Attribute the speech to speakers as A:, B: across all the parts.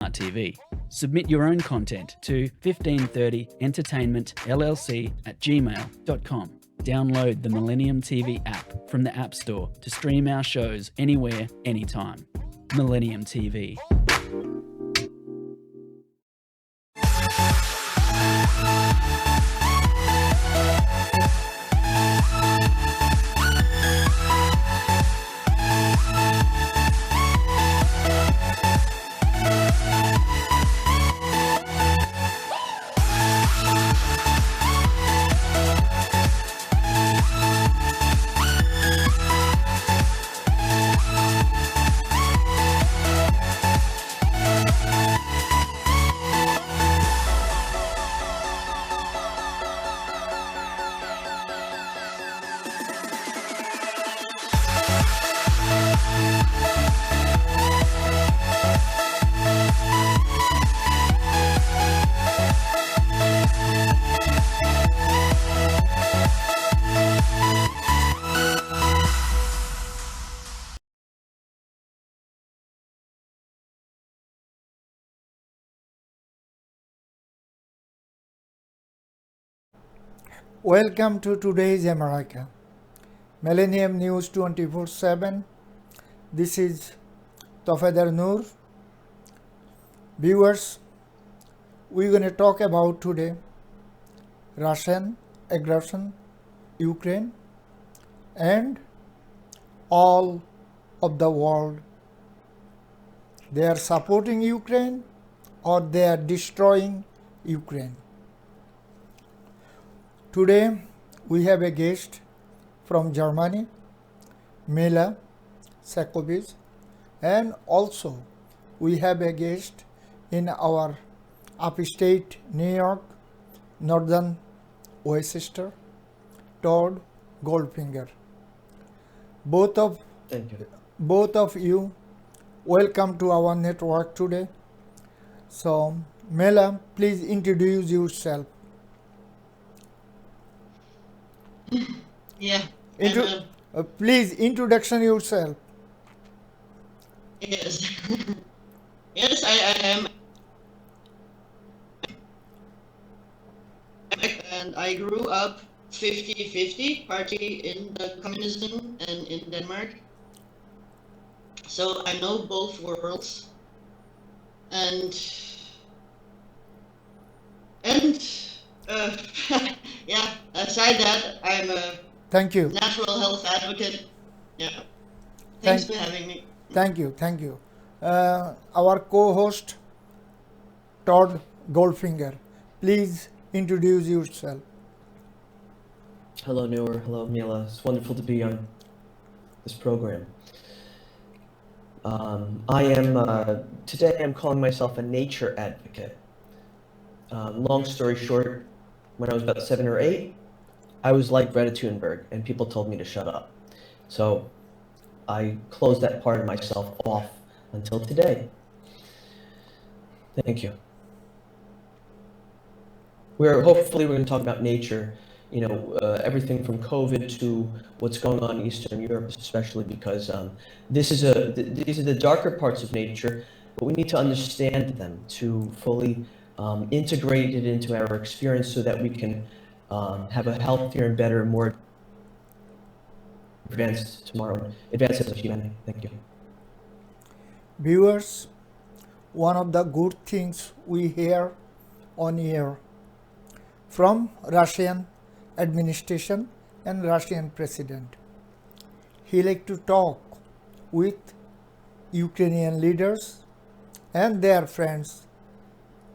A: smart TV. Submit your own content to 1530entertainmentllc@gmail.com. Download the Millennium TV app from the App Store to stream our shows anywhere, anytime. Millennium TV.
B: Welcome to today's America, Millennium News 24/7. This is Tofader Noor. Viewers, we're going to talk about today Russian aggression, Ukraine, and all of the world. They are supporting Ukraine or they are destroying Ukraine. Today we have a guest from Germany, Mila, Zachova, and also we have a guest in our upstate New York, northern Westchester, Todd, Goldfinger. Both of you, welcome to our network today. So, Mila, please introduce yourself.
C: Yeah.
B: Please introduction yourself.
C: Yes. Yes, I am. And I grew up 50-50 party in the communism and in Denmark. So I know both worlds. And yeah, aside that, I'm a
B: Thank you.
C: natural health advocate. Yeah. Thanks for having me.
B: Thank you. Our co-host, Todd Goldfinger, please introduce yourself.
D: Hello, Noor. Hello, Mila. It's wonderful to be on this program. Today I'm calling myself a nature advocate. Long story short, when I was about 7 or 8, I was like Greta Thunberg, and people told me to shut up. So I closed that part of myself off until today. Thank you. Hopefully we're going to talk about nature, everything from COVID to what's going on in Eastern Europe, especially because these are the darker parts of nature, but we need to understand them to fully integrate it into our experience so that we can have a healthier and better, more advanced as a humanity. Thank you.
B: Viewers, one of the good things we hear on air from Russian administration and Russian president. He like to talk with Ukrainian leaders and their friends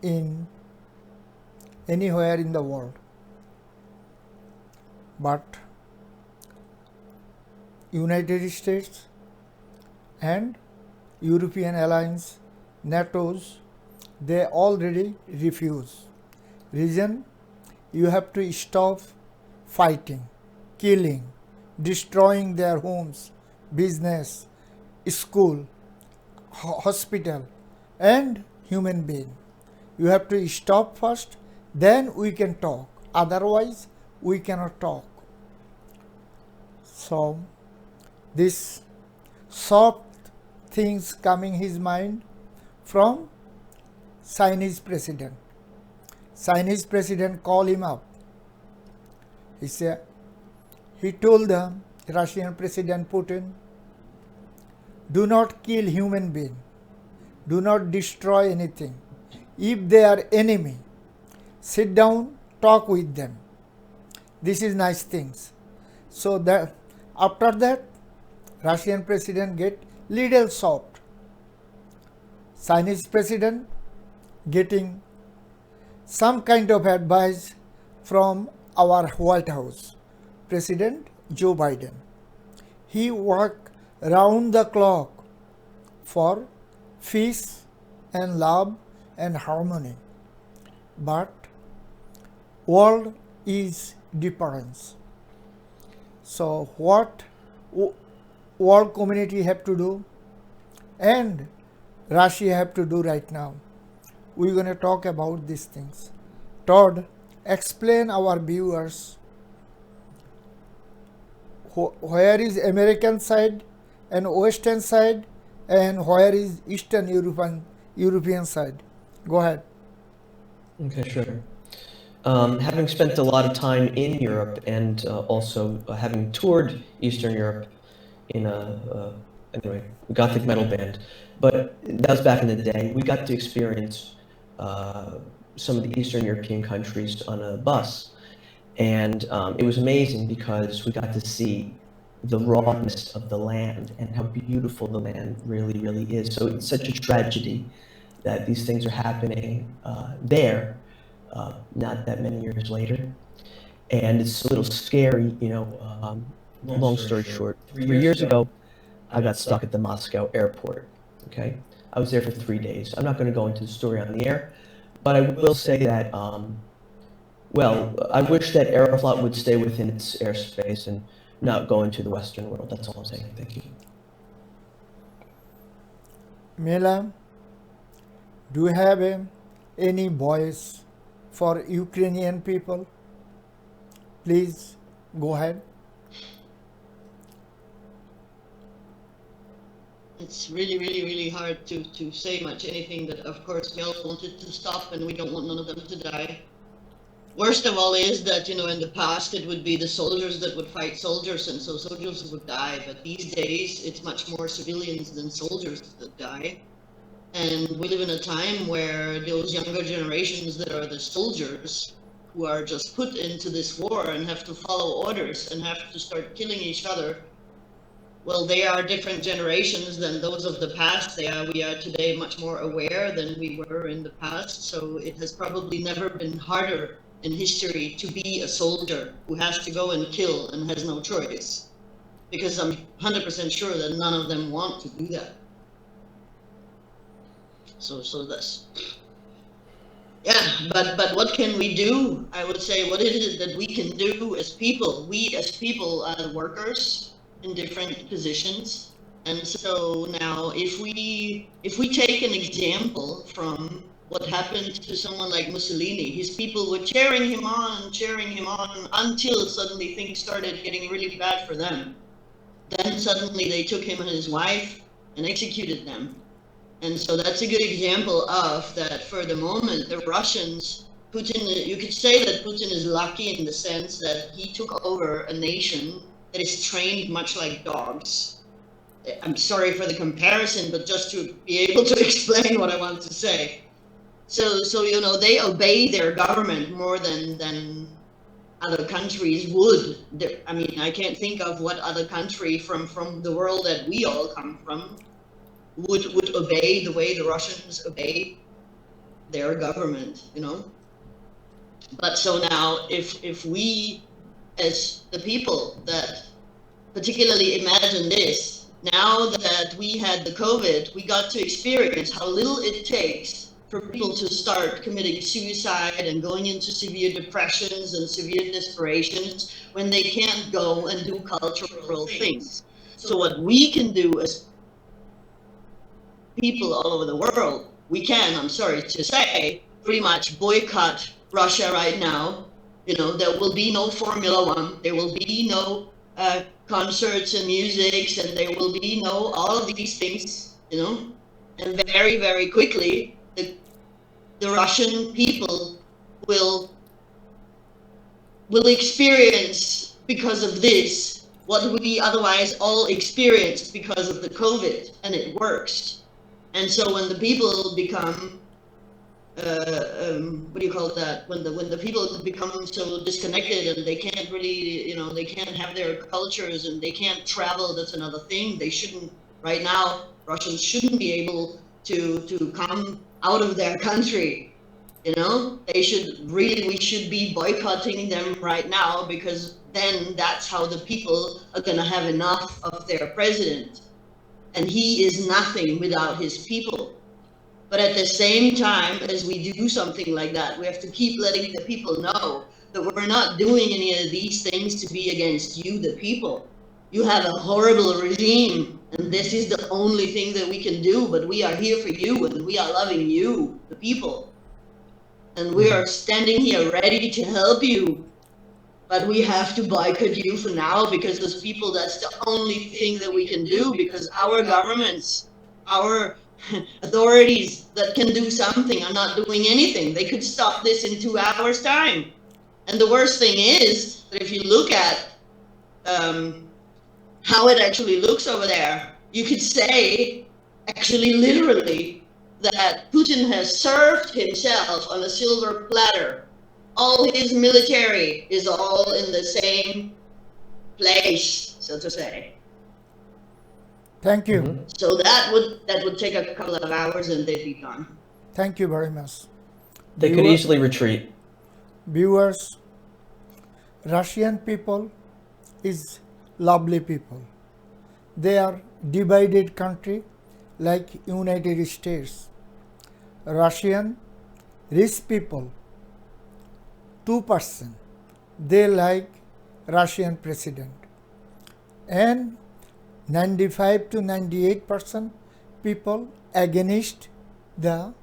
B: in anywhere in the world. But United States and European alliance, NATO's, they already refuse. Reason, you have to stop fighting, killing, destroying their homes, business, school, hospital, and human being. You have to stop first, then we can talk. Otherwise, we cannot talk. So, this soft things coming his mind from Chinese president. Chinese president called him up. He said, he told the Russian President Putin, do not kill human being. Do not destroy anything. If they are enemy, sit down, talk with them. This is nice things. So that after that, Russian president get little soft. Chinese president getting some kind of advice from our White House, President Joe Biden. He worked round the clock for peace and love and harmony. But world is different. So what world community have to do and Russia have to do right now? We're going to talk about these things. Todd, explain our viewers where is American side and Western side and where is Eastern European side. Go ahead.
D: Okay, sure. Having spent a lot of time in Europe and also having toured Eastern Europe in a anyway, Gothic metal band, but that was back in the day. We got to experience some of the Eastern European countries on a bus, and it was amazing because we got to see the rawness of the land and how beautiful the land really, really is. So it's such a tragedy that these things are happening there, not that many years later. And it's a little scary, you know. Long story short, 3 years ago, I got stuck at the Moscow airport, okay? I was there for 3 days. I'm not going to go into the story on the air, but I will say that, well, I wish that Aeroflot would stay within its airspace and not go into the Western world. That's all I'm saying. Thank you.
B: Mila, do you have any voice for Ukrainian people? Please go ahead.
C: It's really, really, really hard to say much anything, but of course we all wanted to stop and we don't want none of them to die. Worst of all is that, you know, in the past it would be the soldiers that would fight soldiers and so soldiers would die, but these days it's much more civilians than soldiers that die. And we live in a time where those younger generations that are the soldiers who are just put into this war and have to follow orders and have to start killing each other, well, they are different generations than those of the past. We are today much more aware than we were in the past. So it has probably never been harder in history to be a soldier who has to go and kill and has no choice. Because I'm 100% sure that none of them want to do that. So that's, yeah, but what can we do? I would say, what is it that we can do as people? We as people are workers in different positions, and so now if we take an example from what happened to someone like Mussolini, his people were cheering him on until suddenly things started getting really bad for them. Then suddenly they took him and his wife and executed them. And so that's a good example of that. For the moment, the Russians, Putin, you could say that Putin is lucky in the sense that he took over a nation that is trained much like dogs. I'm sorry for the comparison, but just to be able to explain what I want to say. So you know, they obey their government more than other countries would. I mean, I can't think of what other country from the world that we all come from would obey the way the Russians obey their government, you know. But so now, if we, as the people that particularly imagine this, now that we had the COVID, we got to experience how little it takes for people to start committing suicide and going into severe depressions and severe desperations when they can't go and do cultural things. So what we can do as people all over the world, we can, I'm sorry to say, pretty much boycott Russia right now. You know, there will be no Formula One, there will be no concerts and musics, and there will be no all of these things, you know. And very, very quickly, the the Russian people will experience because of this what we otherwise all experienced because of the COVID, and it works. And so when the people become what do you call that? When the people become so disconnected and they can't really, they can't have their cultures and they can't travel. That's another thing. They shouldn't. Right now, Russians shouldn't be able to come out of their country. We should be boycotting them right now, because then that's how the people are gonna have enough of their president, and he is nothing without his people. But at the same time, as we do something like that, we have to keep letting the people know that we're not doing any of these things to be against you, the people. You have a horrible regime, and this is the only thing that we can do, but we are here for you, and we are loving you, the people. And we are standing here ready to help you. But we have to boycott you for now, because as people, that's the only thing that we can do, because our governments, our authorities that can do something are not doing anything. They could stop this in 2 hours' time. And the worst thing is that if you look at how it actually looks over there, you could say, actually literally, that Putin has served himself on a silver platter. All his military is all in the same place, so to say.
B: Thank you.
D: Mm-hmm.
C: So that would take a couple of hours and they'd be gone.
B: Thank you very much.
D: They could easily retreat.
B: Viewers, Russian people is lovely people. They are divided country like United States. Russian rich people, 2%, they like Russian president. And 95 to 98% people against the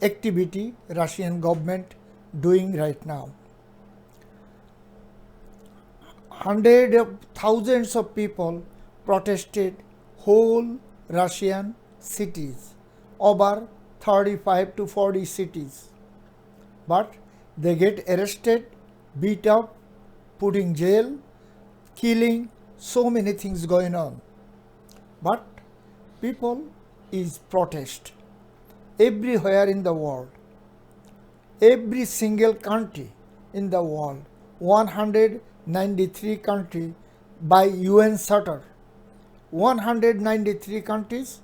B: activity Russian government doing right now. Hundreds of thousands of people protested whole Russian cities, over 35 to 40 cities. But they get arrested, beat up, put in jail, killing, so many things going on. But people is protest everywhere in the world. Every single country in the world, 193 countries by UN Charter, 193 countries,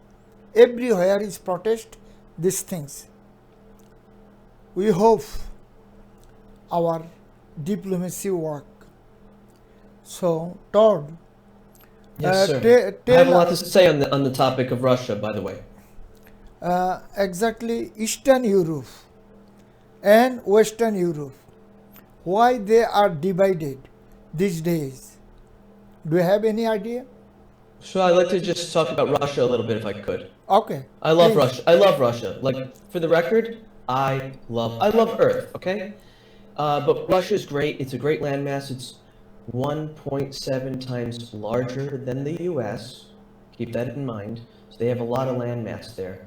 B: everywhere is protest these things. We hope our diplomacy work. So, Todd,
D: Yes, sir. I have a lot to say on the topic of Russia, by the way.
B: Exactly, Eastern Europe and Western Europe, why they are divided these days? Do you have any idea?
D: So I'd like to just talk about Russia a little bit, if I could.
B: Okay.
D: I love
B: please.
D: Russia. I love Russia. Like, for the record, I love Earth. Okay, but Russia is great. It's a great landmass. It's 1.7 times larger than the U.S. Keep that in mind. So they have a lot of landmass there.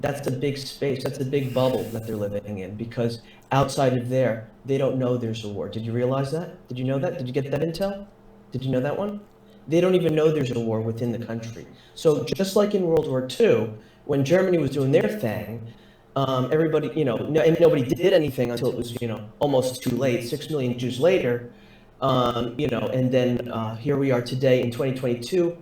D: That's a big space. That's a big bubble that they're living in, because outside of there, they don't know there's a war. Did you realize that? Did you know that? Did you get that intel? Did you know that one? They don't even know there's a war within the country. So just like in World War II, when Germany was doing their thing, everybody, and nobody did anything until it was, almost too late. 6 million Jews later, and then here we are today in 2022.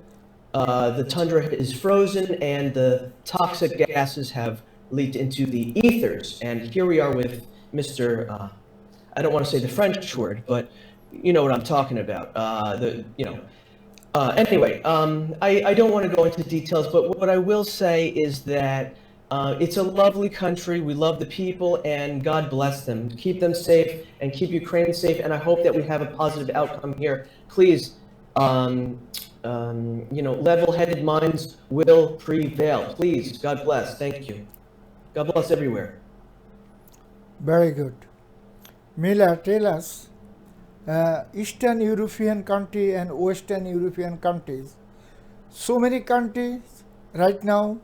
D: The tundra is frozen and the toxic gases have leaked into the ethers. And here we are with Mr. I don't want to say the French word, but you know what I'm talking about. Anyway, I don't want to go into details, but what I will say is that it's a lovely country. We love the people, and God bless them. Keep them safe and keep Ukraine safe. And I hope that we have a positive outcome here. Please, level-headed minds will prevail. Please, God bless. Thank you. God bless everywhere.
B: Very good. Mila, tell us, Eastern European country and Western European countries, so many countries right now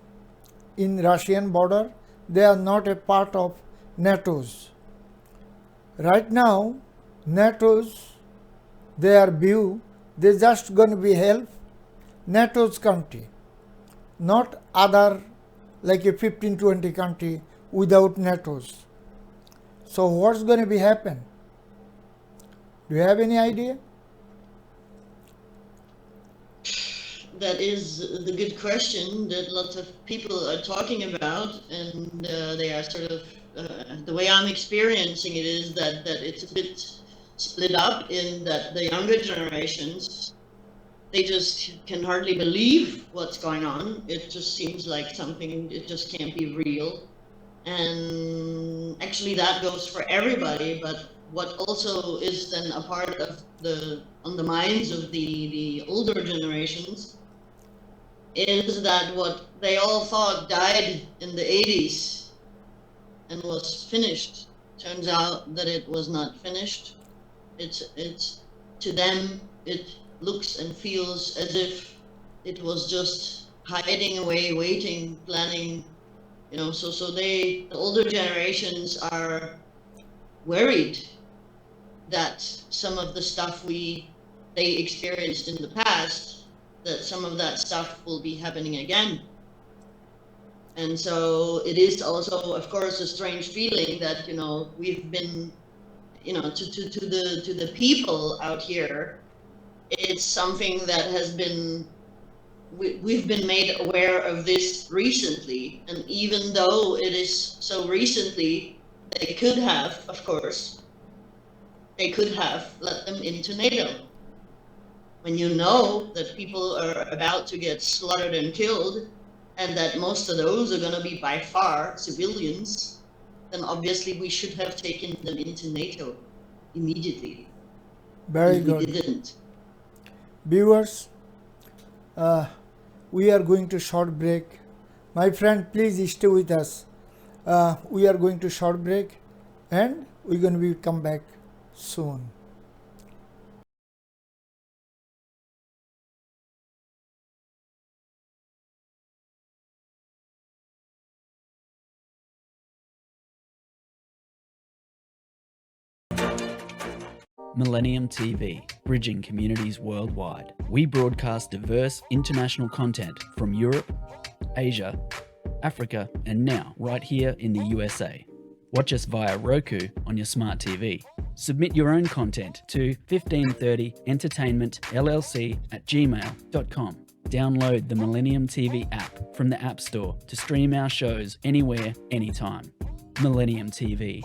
B: in Russian border, they are not a part of NATO's. Right now, NATO's, their view, they're just going to be help NATO's country, not other like a 15-20 country without NATO's. So what's going to be happen? Do you have any idea?
C: That is the good question that lots of people are talking about, and they are sort of, the way I'm experiencing it is that it's a bit split up in that the younger generations, they just can hardly believe what's going on. It just seems like something, it just can't be real. And actually that goes for everybody, but what also is then a part of on the minds of the older generations is that what they all thought died in the 80s and was finished turns out that it was not finished. It's to them it looks and feels as if it was just hiding away, waiting, planning, so the older generations are worried that some of the stuff they experienced in the past, that some of that stuff will be happening again. And so it is also, of course, a strange feeling that, we've been, to the people out here, it's something that has been, we've been made aware of this recently. And even though it is so recently, they could have, of course, let them into NATO. When you know that people are about to get slaughtered and killed, and that most of those are going to be by far civilians, then obviously we should have taken them into NATO immediately.
B: Very
C: and
B: good.
C: We didn't.
B: Viewers, we are going to short break. My friend, please stay with us. We are going to short break, and we're going to come back soon.
A: Millennium TV, bridging communities worldwide. We broadcast diverse international content from Europe, Asia, Africa, and now right here in the USA. Watch us via Roku on your smart TV. Submit your own content to 1530entertainmentllc@gmail.com. Download the Millennium TV app from the App Store to stream our shows anywhere, anytime. Millennium TV.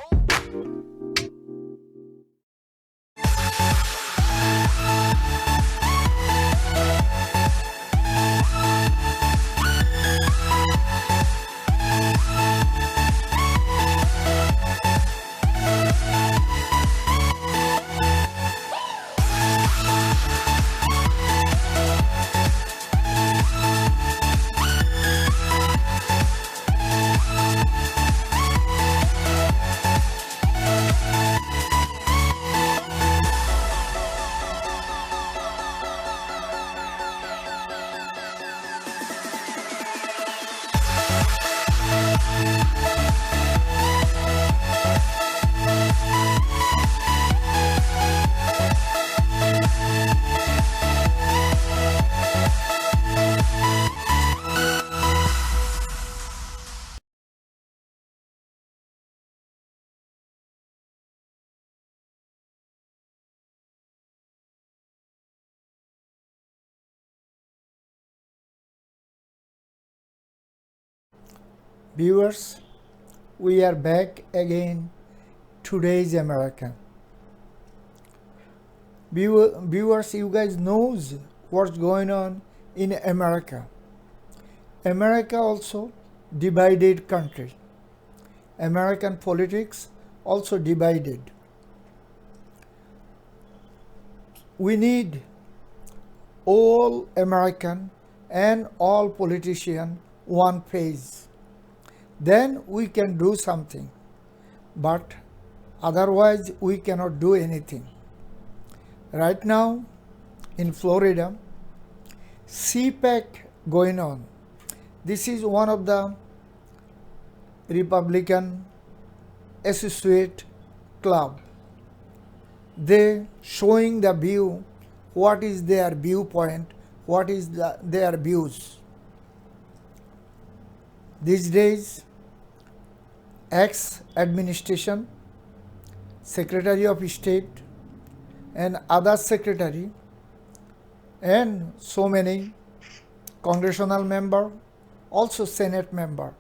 B: Viewers, we are back again. Today's America. Viewers, you guys knows what's going on in America. America also divided country. American politics also divided. We need all American and all politician one phase. Then we can do something, but otherwise we cannot do anything. Right now in Florida, CPAC going on. This is one of the Republican Associate Club. They showing the view, what is their viewpoint, what is their views. These days, ex-administration, Secretary of State and other secretary and so many congressional member, also Senate member,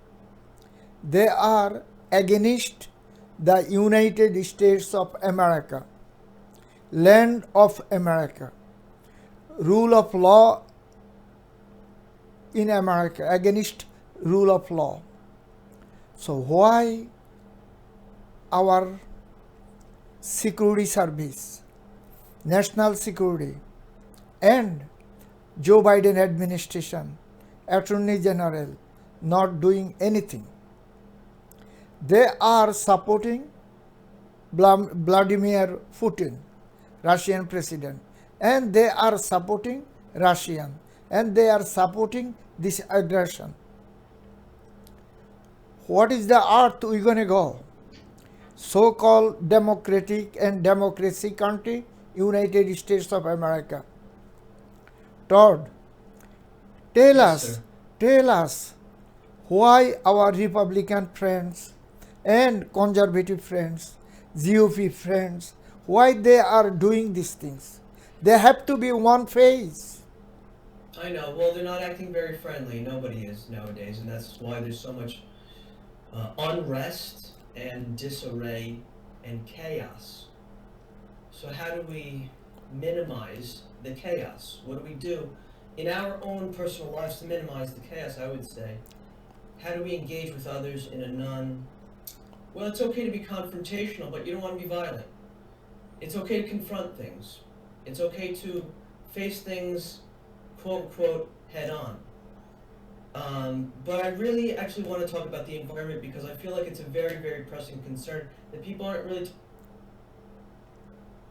B: they are against the United States of America, land of America, rule of law in America, against rule of law. So why our security service, national security, and Joe Biden administration, Attorney General, not doing anything? They are supporting Vladimir Putin, Russian president, and they are supporting Russian, and they are supporting this aggression. What is the earth we gonna go? So-called democratic and democracy country, United States of America. Todd,
D: Yes,
B: tell us why our Republican friends and conservative friends, GOP friends, why they are doing these things. They have to be one face.
D: I know. Well, they're not acting very friendly. Nobody is nowadays, and that's why there's so much unrest and disarray and chaos. So how do we minimize the chaos? What do we do in our own personal lives to minimize the chaos? I would say, how do we engage with others in a well, it's okay to be confrontational, but you don't want to be violent. It's okay to confront things. It's okay to face things, quote unquote, head on. But I really actually want to talk about the environment because I feel like it's a very, very pressing concern that people aren't really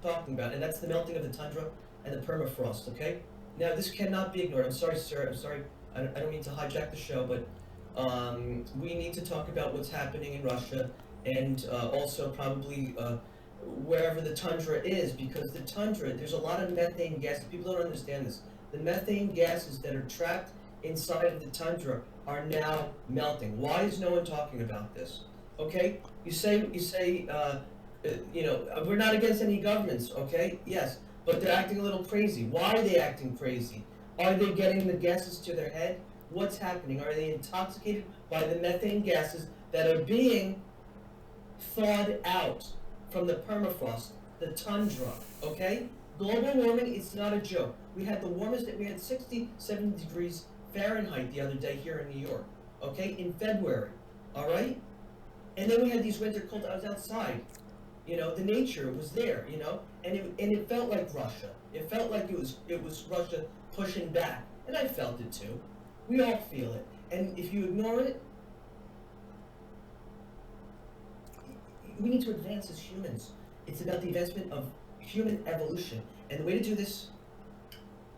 D: talking about, and that's the melting of the tundra and the permafrost, okay? Now, this cannot be ignored. I'm sorry, sir. I'm sorry. I don't mean to hijack the show, but we need to talk about what's happening in Russia and also probably wherever the tundra is, because the tundra, there's a lot of methane gas. People don't understand this. The methane gases that are trapped inside of the tundra are now melting. Why is no one talking about this? Okay, you say, we're not against any governments. Okay, yes, but they're acting a little crazy. Why are they acting crazy? Are they getting the gases to their head? What's happening? Are they intoxicated by the methane gases that are being thawed out from the permafrost, the tundra? Okay, global warming, it's not a joke. We had the warmest, we had 67 degrees Fahrenheit the other day here in New York, okay, in February, all right? And then we had these winter cold, I was outside, the nature was there, and it felt like Russia. It felt like it was Russia pushing back, and I felt it too. We all feel it, and if you ignore it, we need to advance as humans. It's about the advancement of human evolution, and the way to do this,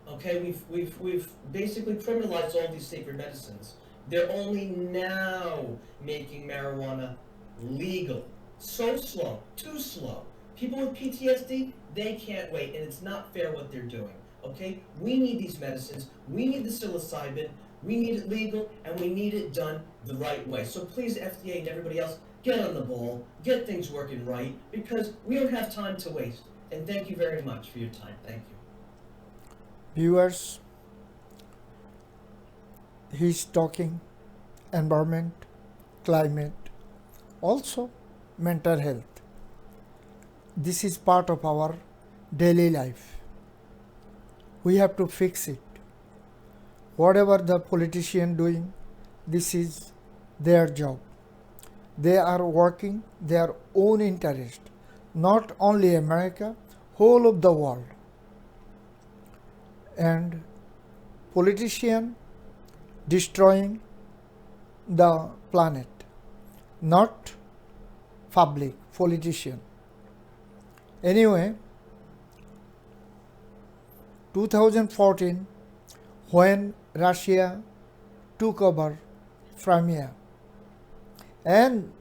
D: okay, we've basically criminalized all these sacred medicines. They're only now making marijuana legal. So slow, too slow. People with PTSD, they can't wait, and it's not fair what they're doing. Okay, we need these medicines. We need the psilocybin. We need it legal, and we need it done the right way. So please, FDA and everybody else, get on the ball, get things working right, because we don't have time to waste. And thank you very much for your time. Thank you.
B: Viewers, he's talking environment, climate, also mental health. This is part of our daily life. We have to fix it. Whatever the politician doing, this is their job. They are working their own interest, not only America, whole of the world. And politician destroying the planet, not public, politician. Anyway, 2014, when Russia took over Crimea, and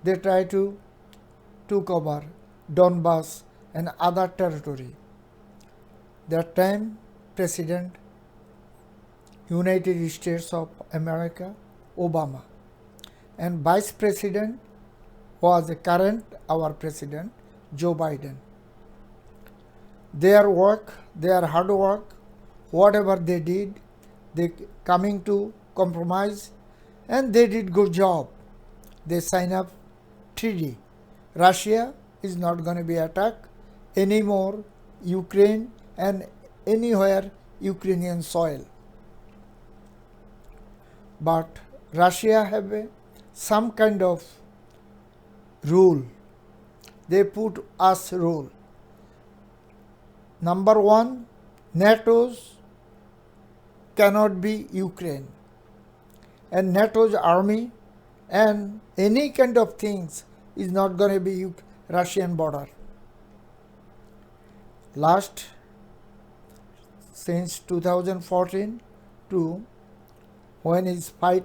B: they try to took over Donbass and other territory. That time, President United States of America, Obama, and Vice President was the current our President, Joe Biden. Their work, their hard work, whatever they did, they coming to compromise, and they did good job. They sign up treaty. Russia is not going to be attacked anymore, Ukraine and anywhere Ukrainian soil. But Russia have some kind of rule. They put us rule. Number one, NATO's cannot be Ukraine. And NATO's army and any kind of things is not going to be Russian border. Last, since 2014 to when his fight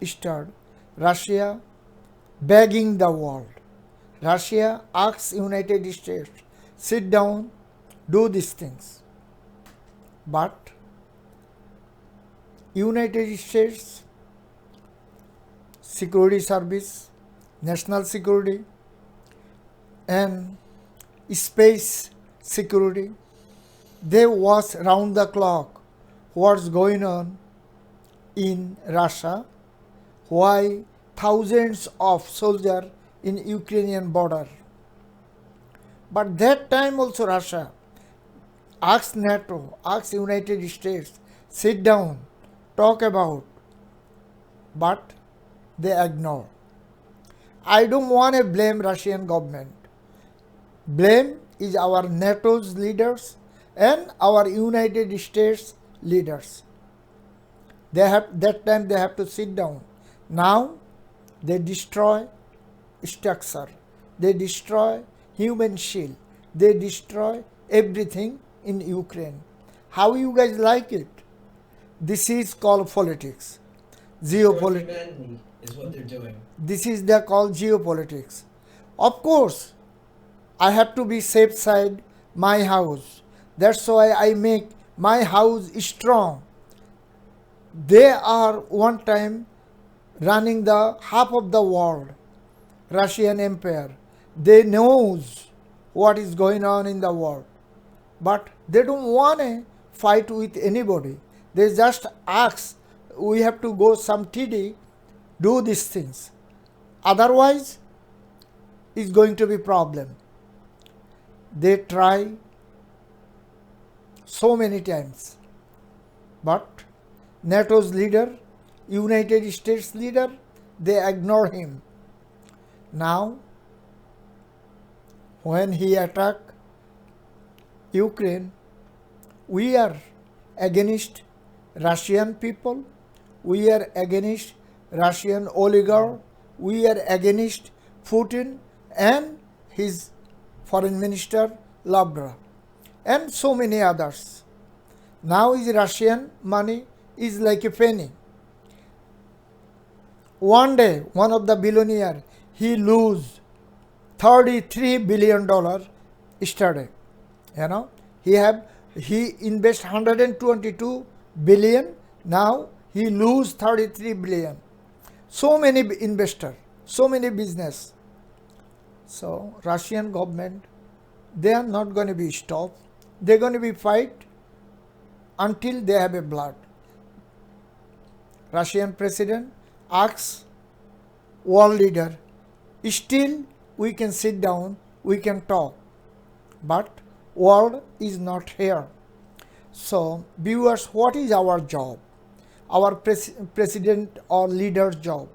B: started, Russia begging the world. Russia asks United States, sit down, do these things. But United States Security Service, National Security, and Space Security, they watch round the clock what's going on in Russia, why thousands of soldiers in Ukrainian border. But that time also Russia asked NATO, asked United States, sit down, talk about, but they ignore. I don't want to blame Russian government. Blame is our NATO's leaders and our United States leaders. That time they have to sit down. Now they destroy structure. They destroy human shield. They destroy everything in Ukraine. How you guys like it? This is called politics. Geopolitics.
D: Humanity is what they're doing.
B: This is the called geopolitics. Of course, I have to be safe side my house. That's why I make my house strong. They are one time running the half of the world, Russian Empire. They knows what is going on in the world. But they don't want to fight with anybody. They just ask, we have to go some TD, do these things. Otherwise, it's going to be problem. They try so many times. But NATO's leader, United States leader, they ignore him. Now, when he attacked Ukraine, we are against Russian people, we are against Russian oligarch, we are against Putin and his foreign minister Lavrov and so many others. Now his Russian money is like a penny. One day, one of the billionaire, he lose $33 billion yesterday. You know, he invest 122 billion. Now he lose 33 billion. So many investor, so many business. So Russian government, they are not going to be stopped. They're going to be fight until they have a blood. Russian president asks world leader, still we can sit down, we can talk, but world is not here. So viewers, what is our job? Our president or leader's job?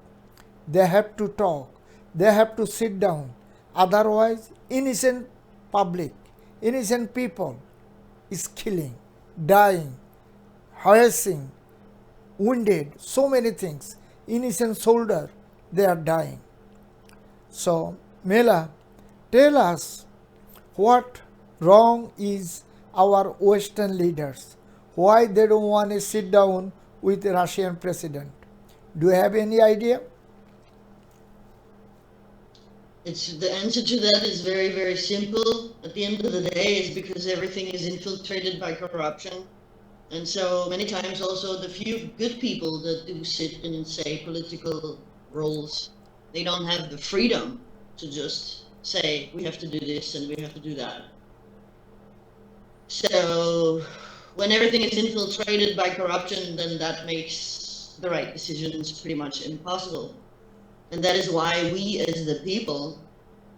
B: They have to talk, they have to sit down. Otherwise, innocent public, innocent people is killing, dying, harassing, wounded, so many things. Innocent soldier, they are dying. So, Mila, tell us what wrong is our Western leaders. Why they don't want to sit down with the Russian president? Do you have any idea?
C: The answer to that is very, very simple. At the end of the day, is because everything is infiltrated by corruption. And so many times also the few good people that do sit in, say, political roles, they don't have the freedom to just say, we have to do this and we have to do that. So when everything is infiltrated by corruption, then that makes the right decisions pretty much impossible. And that is why we as the people,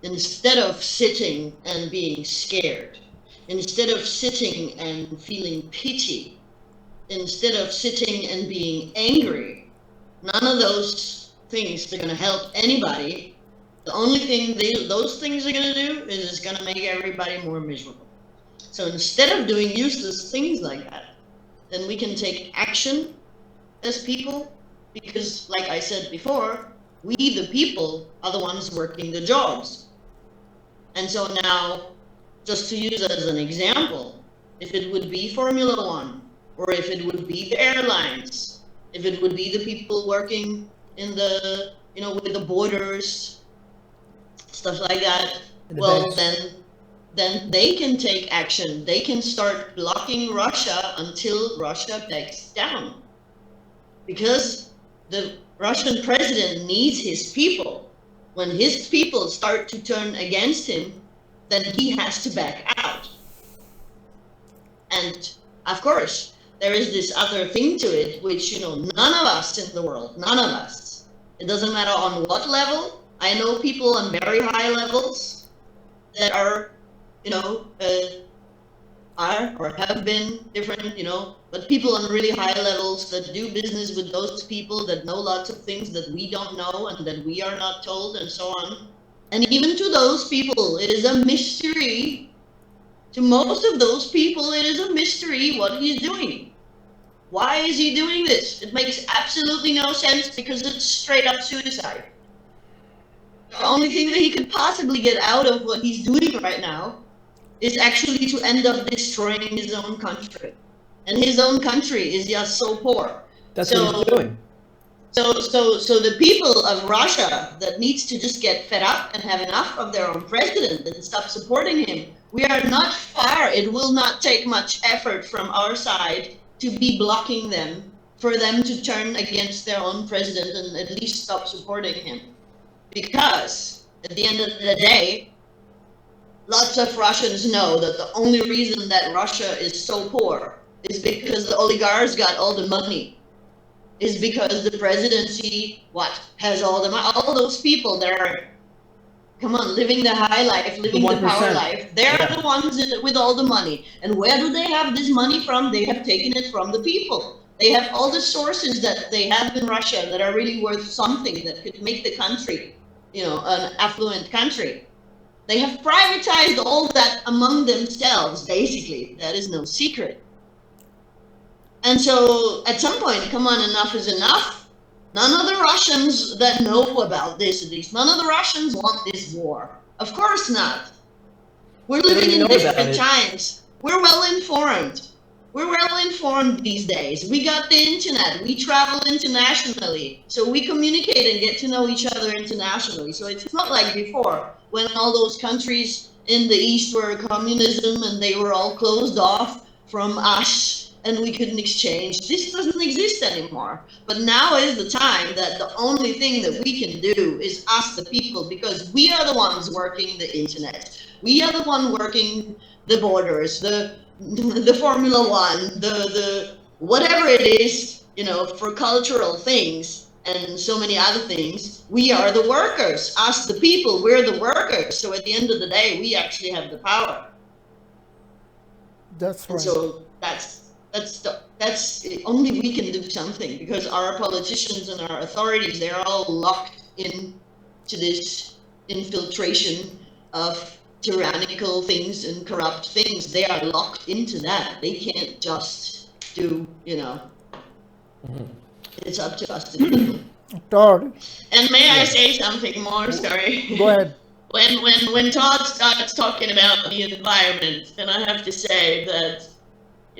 C: instead of sitting and being scared, instead of sitting and feeling pity, instead of sitting and being angry, none of those things are going to help anybody. The only thing those things are going to do is it's going to make everybody more miserable. So instead of doing useless things like that, then we can take action as people, because like I said before, we the people are the ones working the jobs. And so now, just to use as an example, if it would be Formula One, or if it would be the airlines, if it would be the people working in the, with the borders, stuff like that, well, then they can take action. They can start blocking Russia until Russia backs down. Because the Russian president needs his people. When his people start to turn against him, then he has to back out. And of course, there is this other thing to it, which, none of us in the world, none of us, it doesn't matter on what level. I know people on very high levels that are, are or have been different, but people on really high levels that do business with those people that know lots of things that we don't know and that we are not told and so on. And even to those people, it is a mystery. To most of those people, it is a mystery what he's doing. Why is he doing this? It makes absolutely no sense because it's straight up suicide. The only thing that he could possibly get out of what he's doing right now is actually to end up destroying his own country. And his own country is just so poor.
D: That's what he's doing.
C: So the people of Russia that needs to just get fed up and have enough of their own president and stop supporting him, we are not far. It will not take much effort from our side to be blocking them, for them to turn against their own president and at least stop supporting him. Because at the end of the day, lots of Russians know that the only reason that Russia is so poor is because the oligarchs got all the money. Is because the presidency, has all the money. All those people that are, living the high life, living the power life, they're the ones with all the money. And where do they have this money from? They have taken it from the people. They have all the sources that they have in Russia that are really worth something, that could make the country, an affluent country. They have privatized all that among themselves, basically. That is no secret. And so, at some point, enough is enough. None of the Russians that know about this, at least, none of the Russians want this war. Of course not. We're living in different times. We're well informed. We're well informed these days. We got the internet. We travel internationally. So we communicate and get to know each other internationally. So it's not like before, when all those countries in the East were communism and they were all closed off from us, and we couldn't exchange. This doesn't exist anymore. But now is the time that the only thing that we can do is ask the people, because we are the ones working the internet. We are the one working the borders, the Formula One, the whatever it is, for cultural things and so many other things. We are the workers. Ask the people, we're the workers. So at the end of the day, we actually have the power.
B: That's right.
C: And so that's only we can do something, because our politicians and our authorities, they're all locked in to this infiltration of tyrannical things and corrupt things. They are locked into that. They can't just do, It's up to us to do.
B: Todd.
C: And may I say something more? Sorry.
B: Go ahead.
C: When Todd starts talking about the environment, then I have to say that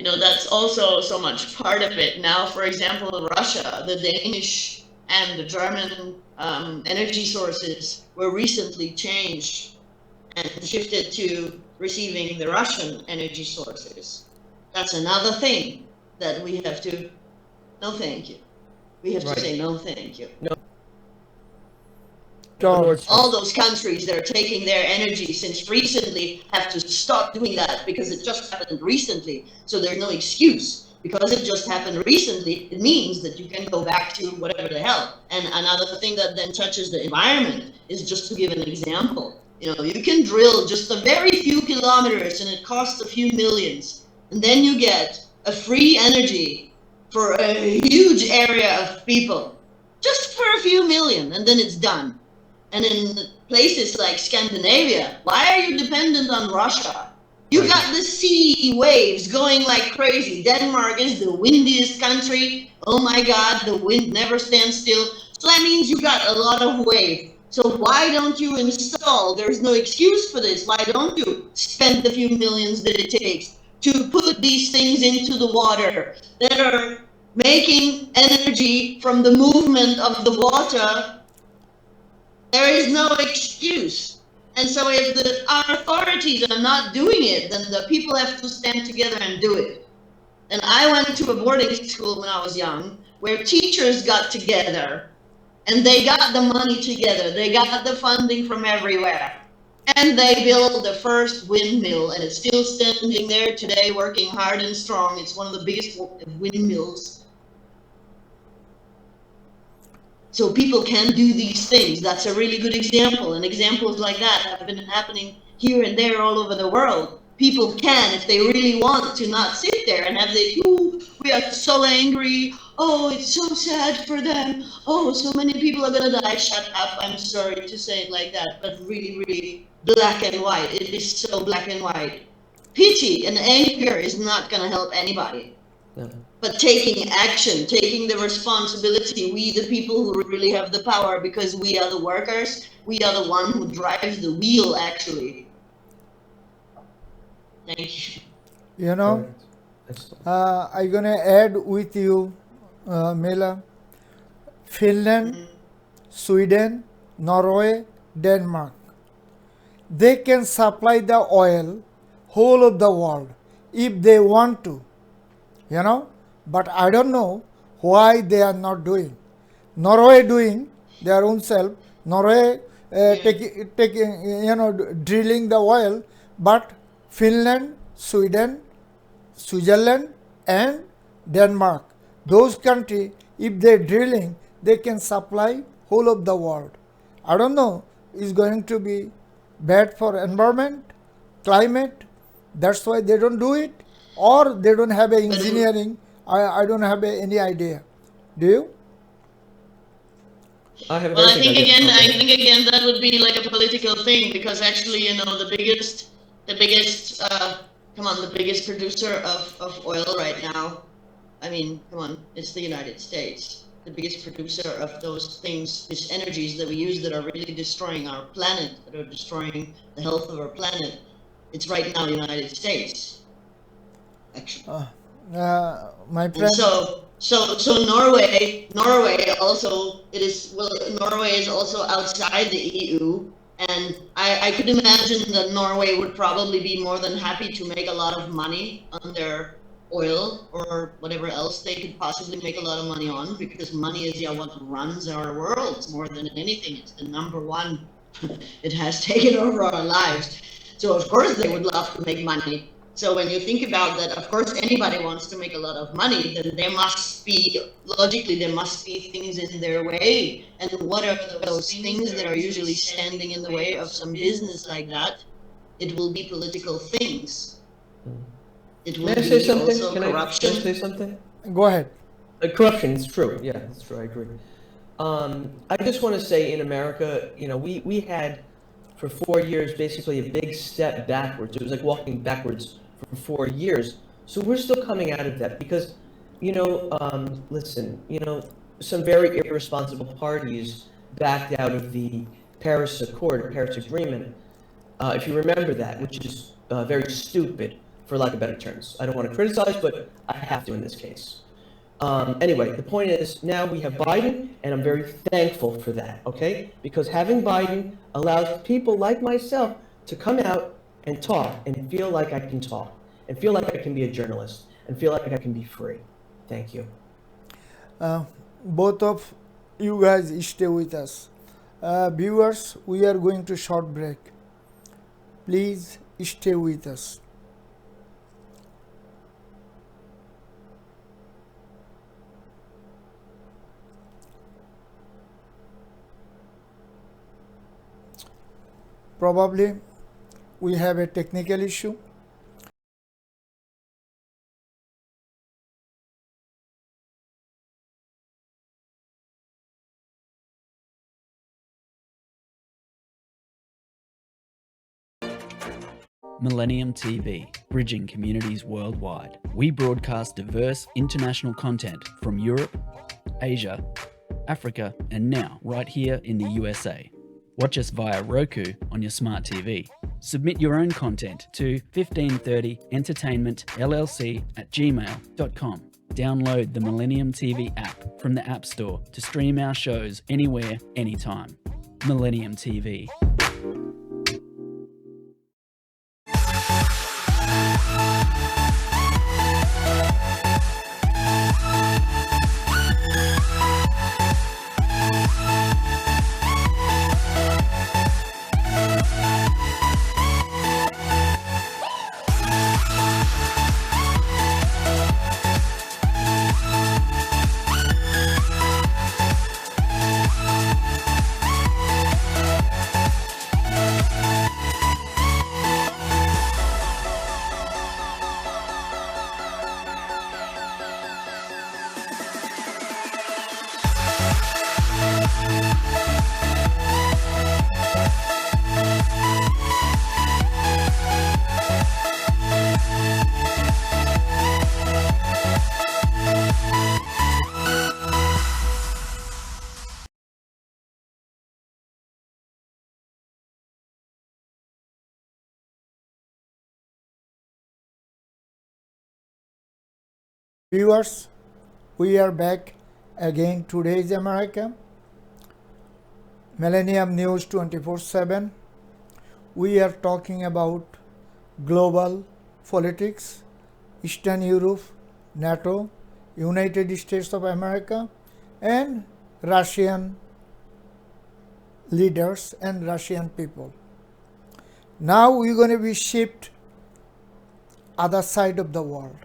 C: that's also so much part of it. Now, for example, Russia, the Danish and the German energy sources were recently changed and shifted to receiving the Russian energy sources. That's another thing that we have to, no thank you. We have
D: Right.
C: to say no thank you.
B: Todd.
C: All those countries that are taking their energy since recently have to stop doing that because it just happened recently. So there's no excuse. Because it just happened recently, it means that you can go back to whatever the hell. And another thing that then touches the environment is, just to give an example, you know, you can drill just a very few kilometers and it costs a few millions. And then you get a free energy for a huge area of people, just for a few million, and then it's done. And in places like Scandinavia, why are you dependent on Russia? You got the sea waves going like crazy. Denmark is the windiest country. Oh my God, the wind never stands still. So that means you got a lot of wave. So why don't you install? There's no excuse for this. Why don't you spend the few millions that it takes to put these things into the water that are making energy from the movement of the water? There is no excuse. And so if our authorities are not doing it, then the people have to stand together and do it. And I went to a boarding school when I was young, where teachers got together, and they got the money together. They got the funding from everywhere. And they built the first windmill, and it's still standing there today, working hard and strong. It's one of the biggest windmills. So people can do these things. That's a really good example. And examples like that have been happening here and there all over the world. People can, if they really want to, not sit there and have this, oh, we are so angry. Oh, it's so sad for them. Oh, so many people are going to die. Shut up. I'm sorry to say it like that, but really, really black and white. It is so black and white. Pity and anger is not going to help anybody.
D: No.
C: But taking action, taking the responsibility, we the people who really have the power, because we are the workers, we are the one who drives the wheel, actually. Thank you.
B: You know, I'm going to add with you, Mila, Finland, Sweden, Norway, Denmark. They can supply the oil whole of the world if they want to, you know. But I don't know why they are not doing. Norway doing their own self. Norway taking, you know, drilling the oil. But Finland, Sweden, Switzerland, and Denmark, those countries, if they're drilling, they can supply whole of the world. I don't know. It's going to be bad for environment, climate. That's why they don't do it, or they don't have a engineering. I don't have any idea. Do you?
C: Well, I think again that would be like a political thing, because actually, you know, the biggest producer of oil right now, I mean, come on, it's the United States. The biggest producer of those things, these energies that we use that are really destroying our planet, that are destroying the health of our planet. It's right now the United States, actually.
B: My friend.
C: And so Norway also, Norway is also outside the EU, and I could imagine that Norway would probably be more than happy to make a lot of money on their oil or whatever else they could possibly make a lot of money on, because money is what runs our world more than anything. It's the number one. It has taken over our lives. So of course they would love to make money. So when you think about that, of course anybody wants to make a lot of money, then there must be things in their way. And what are those things that are usually standing in the way of some business like that? It will be political things. It will
D: May I say
C: be
D: something?
C: also
D: Can I
C: corruption.
D: say something?
B: Go ahead.
D: Corruption is true. Yeah, that's true. I agree. I just want to say, in America, you know, we had for 4 years basically a big step backwards. It was like walking backwards for 4 years. So we're still coming out of that because, you know, listen, you know, some very irresponsible parties backed out of the Paris Accord, Paris Agreement. If you remember that, which is very stupid, for lack of better terms. I don't want to criticize, but I have to in this case. Anyway, the point is now we have Biden, and I'm very thankful for that, okay? Because having Biden allows people like myself to come out and talk and feel like I can talk and feel like I can be a journalist and feel like I can be free. Thank you.
B: Both of you guys stay with us. Viewers, we are going to short break. Please stay with us. Probably we have a technical issue.
A: Millennium TV, bridging communities worldwide. We broadcast diverse international content from Europe, Asia, Africa, and now right here in the USA. Watch us via Roku on your smart TV. Submit your own content to 1530entertainmentllc@gmail.com. Download the Millennium TV app from the App Store to stream our shows anywhere, anytime. Millennium TV.
B: Viewers, we are back again. Today's America, Millennium News 24/7. We are talking about global politics, Eastern Europe, NATO, United States of America, and Russian leaders and Russian people. Now we're going to be shipped other side of the world.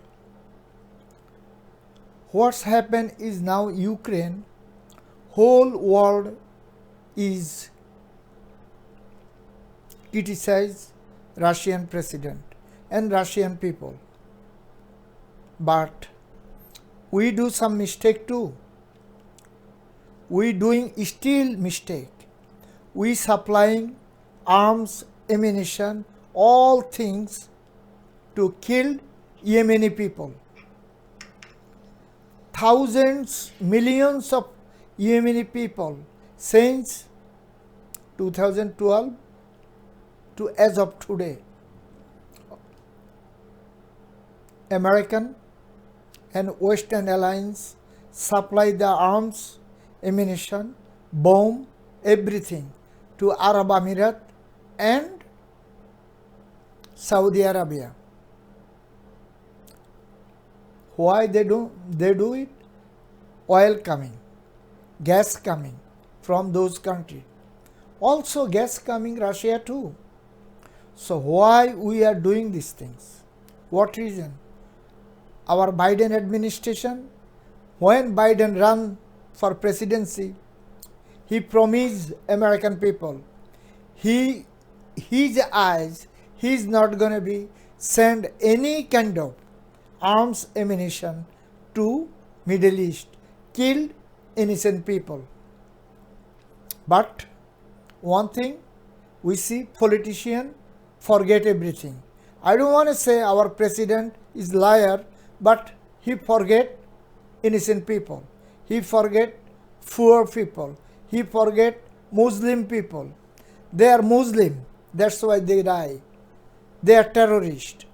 B: What's happened is now Ukraine, whole world is criticize Russian president and Russian people. But we do some mistake too. We doing still mistake. We supplying arms, ammunition, all things to kill Yemeni people. Thousands, millions of Yemeni people since 2012 to as of today. American and Western alliance supply the arms, ammunition, bomb, everything to Arab Emirates and Saudi Arabia. Why they do it? Oil coming, gas coming from those countries. Also gas coming Russia too. So why we are doing these things? What reason? Our Biden administration, when Biden ran for presidency, he promised American people, his eyes, he's not going to be send any kind of arms, ammunition to Middle East, kill innocent people. But one thing, we see politicians forget everything. I don't want to say our president is liar, but he forget innocent people. He forget poor people. He forget Muslim people. They are Muslim, that's why they die. They are terrorists.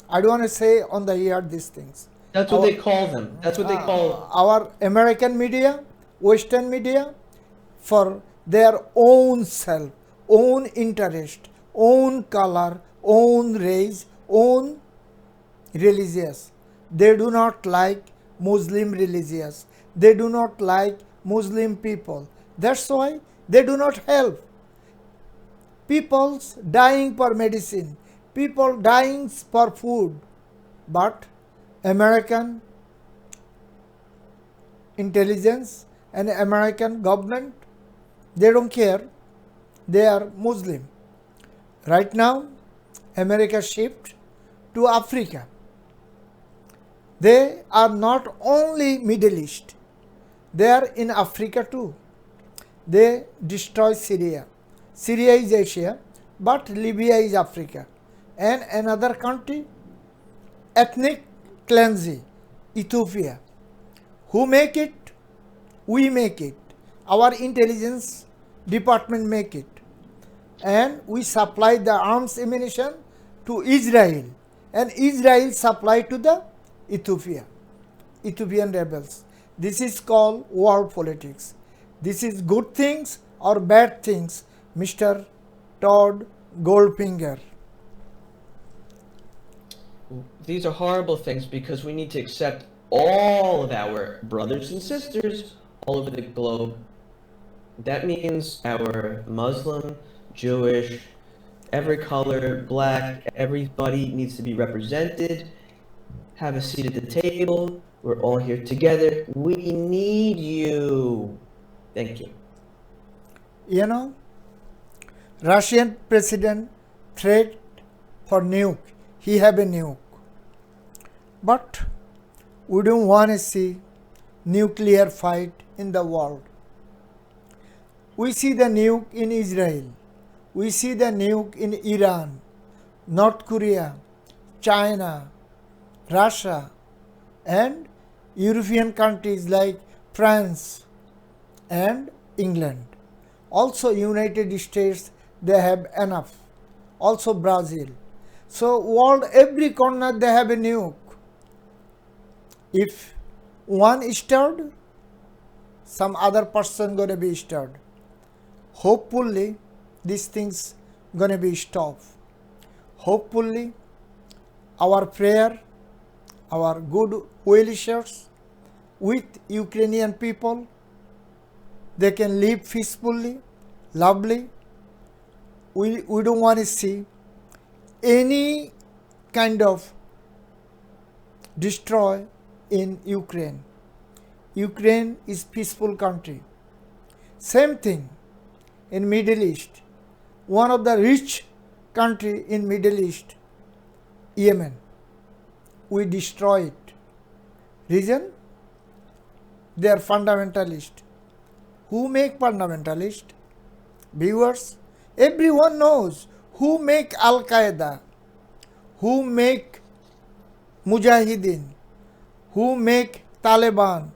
B: I don't want to say on the air these things.
D: That's what they call them. That's what they call.
B: our American media, Western media, for their own self, own interest, own color, own race, own religious. They do not like Muslim religious. They do not like Muslim people. That's why they do not help. People's dying for medicine, people dying for food, but American intelligence and American government, they don't care. They are Muslim. Right now, America shift to Africa. They are not only Middle East, they are in Africa too. They destroy Syria. Syria is Asia, but Libya is Africa. And another country, ethnic cleansing, Ethiopia. Who make it? We make it. Our intelligence department make it. And we supply the arms ammunition to Israel. And Israel supply to the Ethiopian rebels. This is called war politics. This is good things or bad things, Mr. Todd Goldfinger.
D: These are horrible things because we need to accept all of our brothers and sisters all over the globe. That means our Muslim, Jewish, every color, black, everybody needs to be represented. Have a seat at the table. We're all here together. We need you. Thank you.
B: You know, Russian president threat for nuke. He have a nuke. But we don't want to see nuclear fight in the world. We see the nuke in Israel. We see the nuke in Iran, North Korea, China, Russia, and European countries like France and England. Also United States, they have enough. Also Brazil. So world, every corner they have a nuke. If one stirred, some other person gonna be stirred. Hopefully these things gonna be stopped. Hopefully our prayer, our good well-wishers with Ukrainian people, they can live peacefully, lovely. We don't want to see any kind of destroy in Ukraine. Ukraine is peaceful country. Same thing in Middle East. One of the rich country in Middle East, Yemen. We destroy it. Reason? They are fundamentalist. Who make fundamentalist? Viewers, everyone knows who make Al Qaeda, who make Mujahideen, who make Taliban,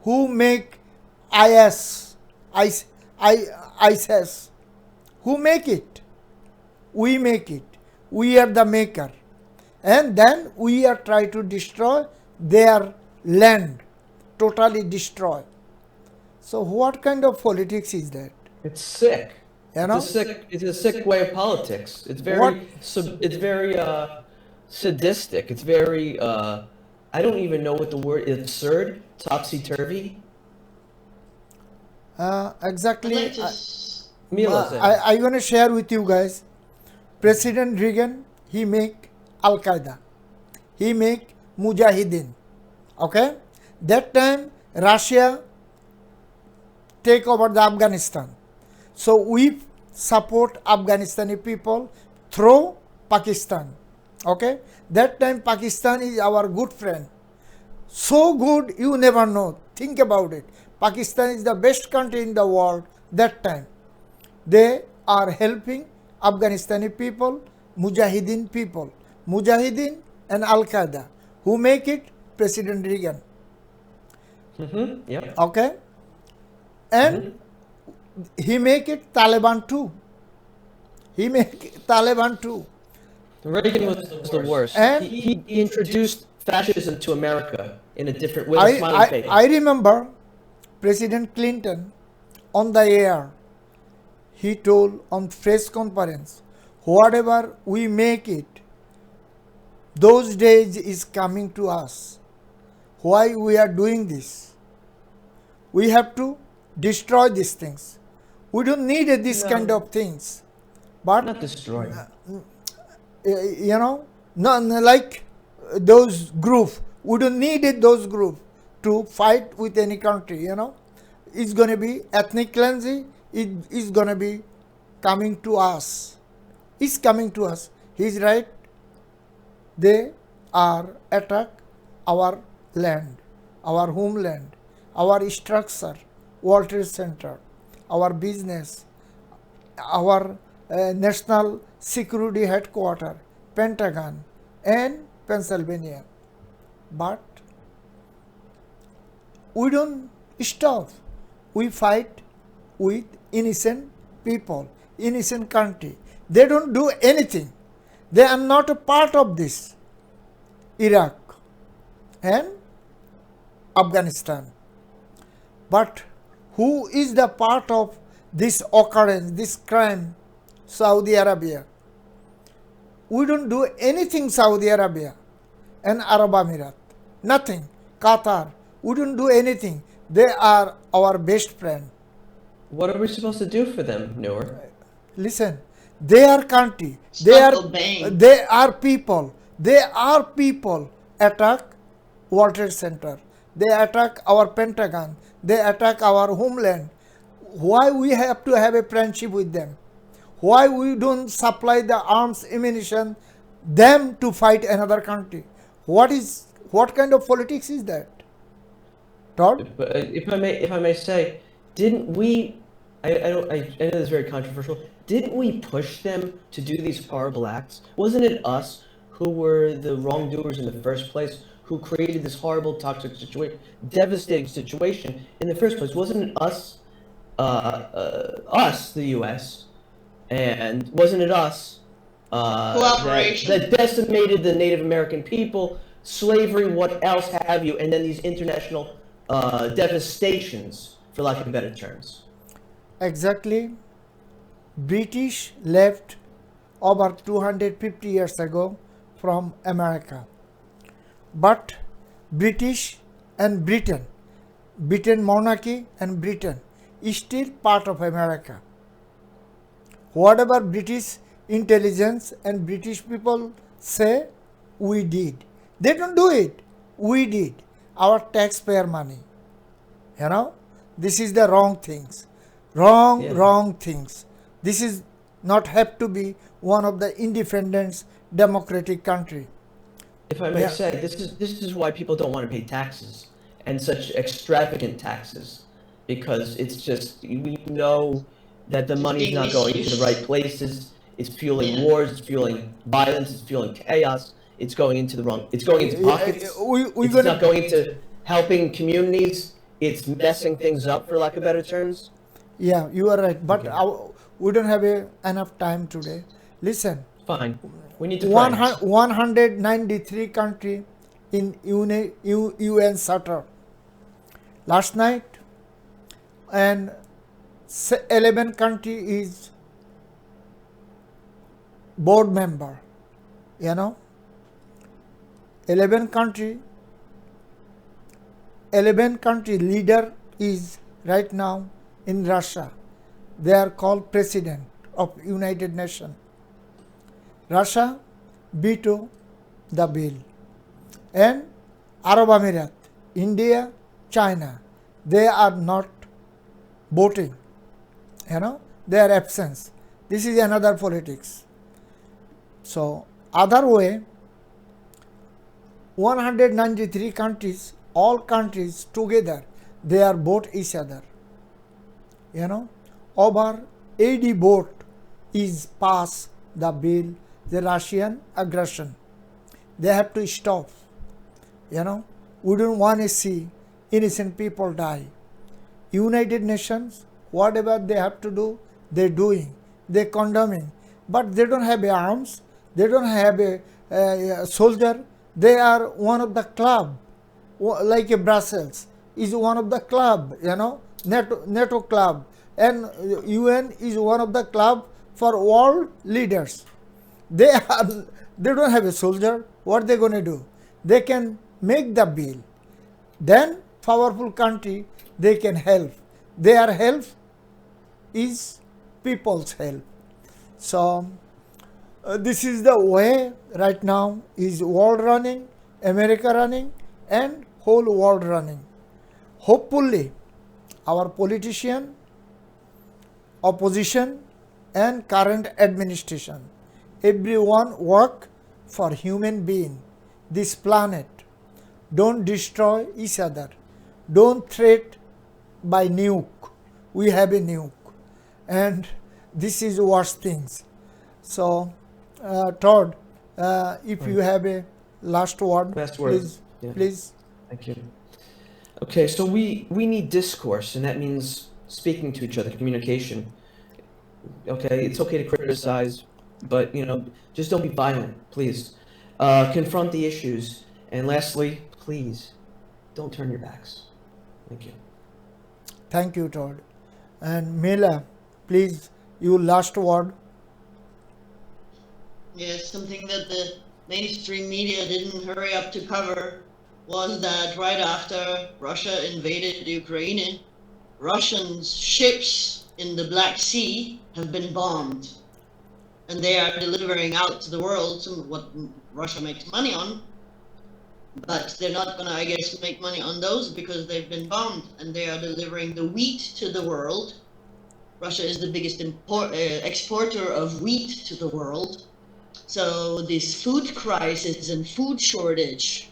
B: who make ISIS, who make it? We make it. We are the maker. And then we are trying to destroy their land, totally destroy. So what kind of politics is that?
D: It's sick.
B: You know?
D: It's a sick way of politics. It's very sadistic. It's very I don't even know what the word is. Absurd, topsy-turvy.
B: Exactly.
C: I'd like to
D: Mila said.
B: I'm going to share with you guys. President Reagan, he make Al Qaeda, he make Mujahideen. Okay, that time Russia take over the Afghanistan. So we support Afghanistani people through Pakistan. Okay, that time Pakistan is our good friend. So good you never know. Think about it. Pakistan is the best country in the world that time. They are helping Afghanistani people, Mujahideen people. Mujahideen and Al Qaeda. Who make it? President Reagan.
D: Yeah.
B: Okay. And he make it Taliban too. He make Taliban too.
D: Reagan was the worst.
B: And
D: he introduced fascism to America in a different, with a smiling face.
B: I remember President Clinton on the air. He told on press conference, whatever we make it, those days is coming to us. Why we are doing this? We have to destroy these things. We don't need this kind of things. But
D: Not destroy.
B: you know, not like those groups. We don't need those groups to fight with any country. You know, it's going to be ethnic cleansing. It is going to be coming to us. It's coming to us. He's right. They are attack our land, our homeland, our structure, World Trade Center, our business, our national security headquarters, Pentagon, and Pennsylvania. But we don't stop. We fight with innocent people, innocent country. They don't do anything. They are not a part of this. Iraq and Afghanistan. But who is the part of this occurrence, this crime? Saudi Arabia. We don't do anything, Saudi Arabia and Arab Emirat. Nothing. Qatar. We don't do anything. They are our best friend.
D: What are we supposed to do for them, Noor?
B: Listen, they are country.
C: Stop obeying.
B: They are people. They are people attack World Trade Center. They attack our Pentagon. They attack our homeland. Why we have to have a friendship with them? Why we don't supply the arms, ammunition, them to fight another country? What kind of politics is that? Todd?
D: But if I may say, didn't we? I know this is very controversial. Didn't we push them to do these horrible acts? Wasn't it us who were the wrongdoers in the first place? Who created this horrible, toxic situation, devastating situation in the first place? Wasn't it us, the U.S., and wasn't it us that decimated the Native American people, slavery, what else have you, and then these international devastations, for lack of better terms?
B: Exactly. British left over 250 years ago from America. But British and Britain monarchy and Britain is still part of America. Whatever British intelligence and British people say, we did. They don't do it. We did. Our taxpayer money. You know, this is the wrong things. Wrong things. This is not have to be one of the independent democratic country.
D: If I may say, this is why people don't want to pay taxes and such extravagant taxes, because it's just, we know that the money is not going to the right places. It's fueling wars. It's fueling violence. It's fueling chaos. It's going into the wrong. It's going into pockets. It's not going into helping communities. It's messing things up, for lack of better terms.
B: Yeah, you are right. But we don't have enough time today. Listen.
D: Fine. We need to
B: 193 country in UN Charter last night, and 11 country is board member. You know, 11 country leader is right now in Russia. They are called President of United Nations. Russia veto the bill, and Arab Emirat, India, China, they are not voting. You know, they are absent. This is another politics. So other way, 193 countries, all countries together, they are vote each other. You know, over 80 vote is pass the bill, the Russian aggression. They have to stop. You know, we don't want to see innocent people die. United Nations, whatever they have to do, they're doing. They're condemning. But they don't have arms. They don't have a soldier. They are one of the club, like a Brussels is one of the club, NATO club, and UN is one of the club for world leaders. They are, they don't have a soldier. What they going to do? They can make the bill. Then powerful country, they can help. Their help is people's help. So this is the way right now is world running, America running, and whole world running. Hopefully, our politician, opposition, and current administration, everyone work for human being, this planet. Don't destroy each other. Don't threat by nuke. We have a nuke, and this is worst things. So, Todd, if you have a last word,
D: Last word.
B: please,
D: Yeah.
B: please.
D: Thank you. Okay, so we need discourse, and that means speaking to each other, communication. Okay, it's okay to criticize, but just don't be violent, please. Confront the issues, and lastly, please don't turn your backs. Thank you.
B: Thank you, Todd. And Mila, please, your last word.
C: Yes, something that the mainstream media didn't hurry up to cover was that right after Russia invaded Ukraine, Russians' ships in the Black Sea have been bombed. And they are delivering out to the world some of what Russia makes money on. But they're not going to, I guess, make money on those because they've been bombed. And they are delivering the wheat to the world. Russia is the biggest exporter of wheat to the world. So this food crisis and food shortage,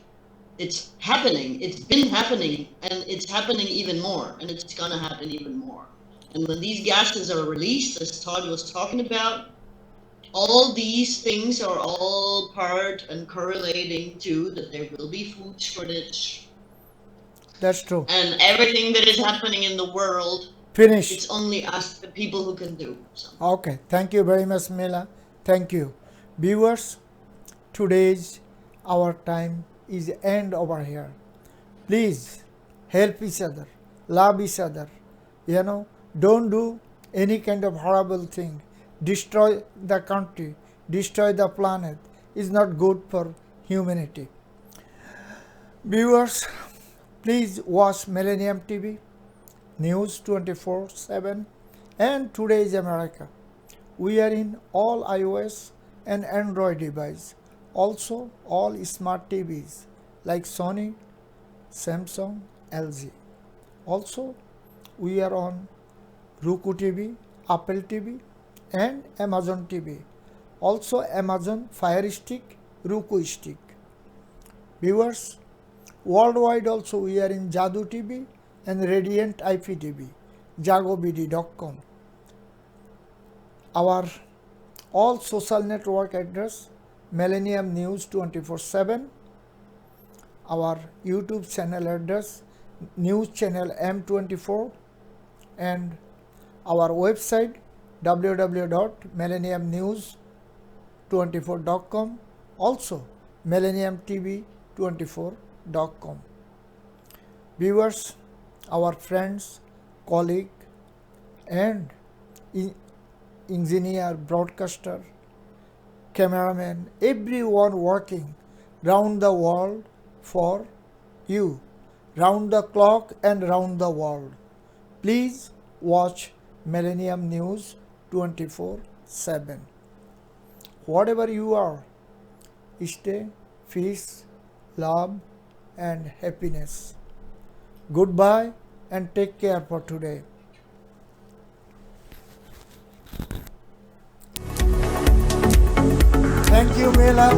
C: it's happening. It's been happening, and it's happening even more, and it's going to happen even more. And when these gases are released, as Todd was talking about, all these things are all part and correlating to that there will be food shortage.
B: That's true.
C: And everything that is happening in the world,
B: Finish.
C: it's only us, the people, who can do. So.
B: Okay. Thank you very much, Mila. Thank you. Viewers, today's our time is end over here. Please help each other, love each other. Don't do any kind of horrible thing. Destroy the country, destroy the planet. Is not good for humanity. Viewers, please watch Millennium TV, News 24/7, and Today's America. We are in all iOS and Android device. Also all smart TVs like Sony, Samsung, LG. Also we are on Roku TV, Apple TV, and Amazon TV. Also Amazon Fire Stick, Roku Stick. Viewers, worldwide also we are in Jadu TV and Radiant IPTV, jagobd.com. Our all social network address, Millennium News 24/7. Our YouTube channel address, News Channel M24, and our website www.millenniumnews24.com, also millenniumtv24.com. Viewers, our friends, colleague, and engineer, broadcaster, cameraman, everyone working round the world for you, round the clock and round the world. Please watch Millennium News 24/7. Whatever you are, stay peace, love, and happiness. Goodbye and take care for today. Thank you, Mila.